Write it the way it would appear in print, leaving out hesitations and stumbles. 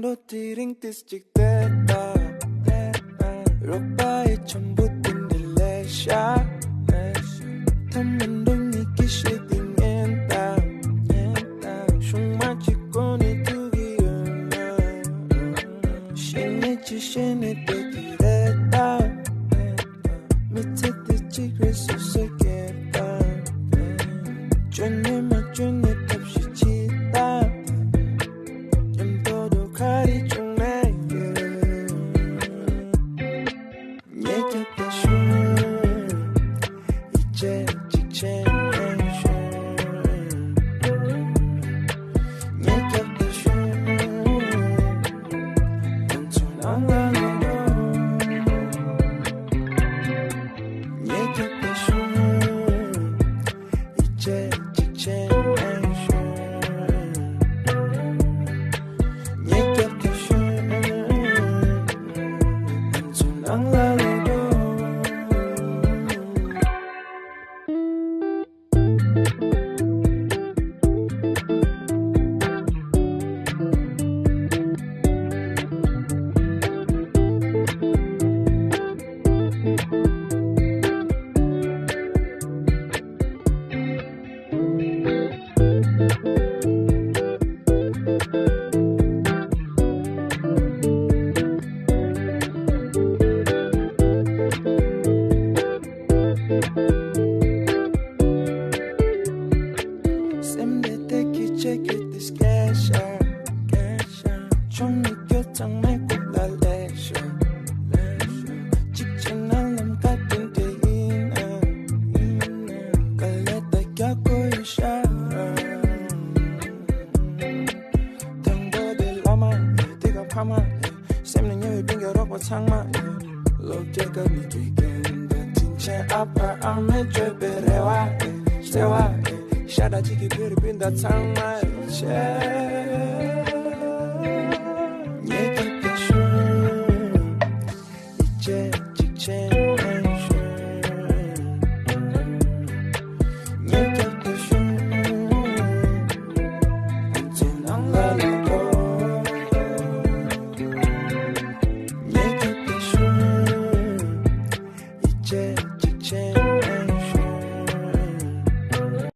더 tiring tis직됐다 록바에 전부 딘딜레샤 탐만동 니기 시딩엔다 슝마치코니 두기였나 신이치 신이 되기랬다 밑에 뜨지 그래서 세겠다 쫀니 맞존니 탑시 치다 가리 중내게 얘기했다 슈 이제 직진해슈 얘기했다 슈 단순 안가려고 얘기했다 슈 이제 직진해슈 샤다지기 별이 빈다 창마에